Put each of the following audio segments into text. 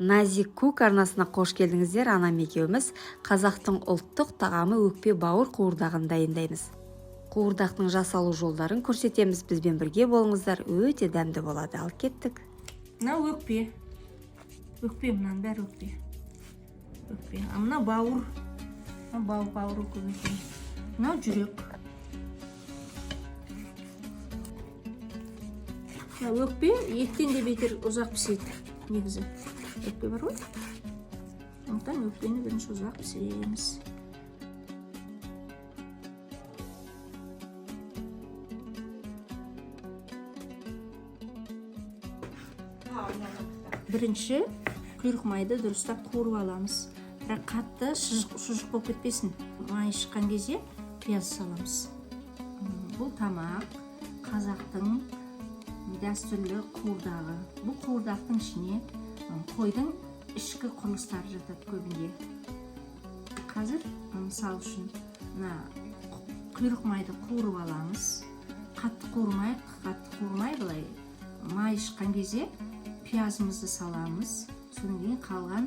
Назик Кук арнасына қош келдіңіздер. Анам екеуміз қазақтың ұлттық тағамы өкпе бауыр қуырдағын дайындаймыз. Қуырдақтың жасалу жолдарын көрсетеміз. Бізбен бірге болыңыздар. Өте дәмді болады. Ал кеттік. Мына өкпе. Өкпе, мынаның бәрі өкпе. Өкпе. А мына бауыр. Бауыр өкпе екен. Мына жүрек. Өкпе еттен де бетер ұзақ піседі. Негізі өкпе бар ғой. Сондықтан өкпені бірінші ұзақ пісіреміз. Бірінші құйрық майды дұрыстап қуырып аламыз. Бірақ қатты шұжық болып кетпесін. Май шыққан кезде пияз саламыз. Бұл тамақ қазақтың дәстүрлі қуырдағы. Бұл қуырдақтың ішіне қойдың ішкі құрылыстары жатады көбінде. Қазір мысал үшін құйрық майды қуырып аламыз. Қатты қуырмай былай май шыққан кезде пиязымызды саламыз. Содан кейін қалған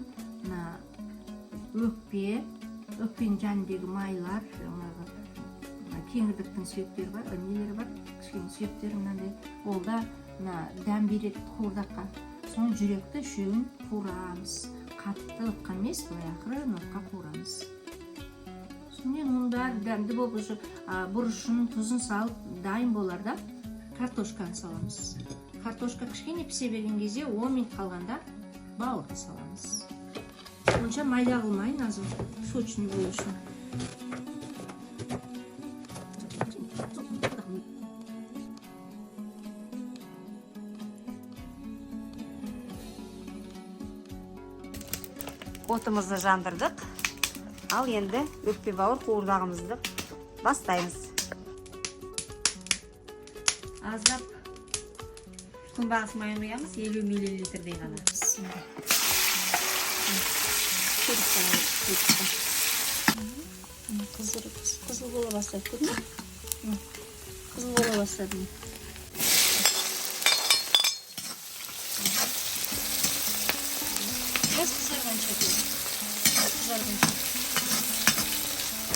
өкпенің жанындағы майлар, кеңірдіктің сүйектері бар, нелері бар, кішкене сүйектері мынандай. Ол да дәм береді қуырдаққа. Соның жүректі үшеуін қуырамыз. Қатты ыққа емес, былай ақыры нотқа қуырамыз. Сонымен оның бәрі дәмді болып, бұрышын, тұзын салып дайын боларда картошканы саламыз. Картошка кішкене пісе берген кезде 10 минут қалғанда бауырды саламыз. Онша майда қылмай, назым сочный болу үшін. Отымызды жандырдық. Ал енді өкпе бауыр қуырдағымызды бастаймыз. Аздап күнбағыс майын құямыз, 50 мл-дей ғана. Қызыл бола бастады. Қызыл бола бастады.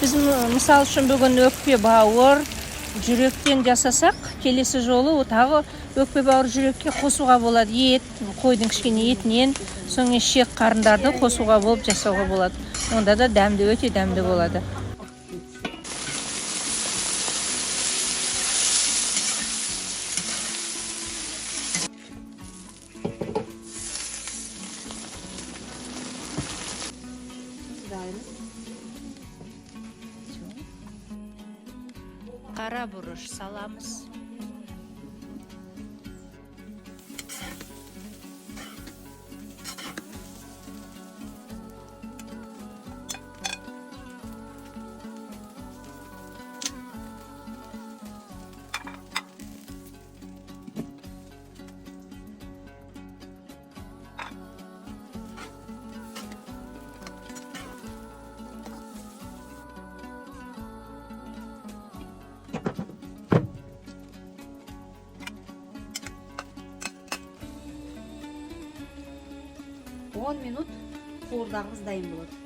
Біз мысал үшін бүгін өкпе бауыр жүректен жасасақ, келесі жолы тағы өкпе бауыр жүрекке қосуға болады. Ет, қойдың кішкене етінен, соң ішек қарындарды қосуға болып жасауға болады. Онда да дәмді, өте дәмді болады. Қара бұрыш саламыз. Он минут қуырдағымыз дайын болады.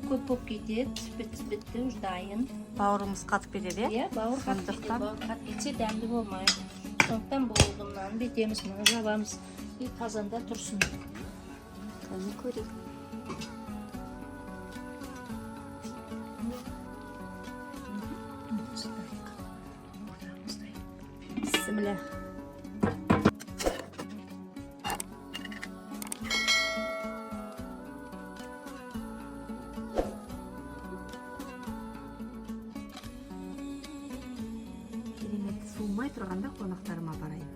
Көп болып кетеді, бітті, už дайын. Бауырымыз қатып кетеді, е? Бауыр қатып кетсе дәмді болмайды. Сондықтан болды мынаны бетеміз, мынаны жабамыз. Қазанда тұрсын. Қане көрейік. Бісміллә. Суымай тұрғанда қонақтарыма апарайын.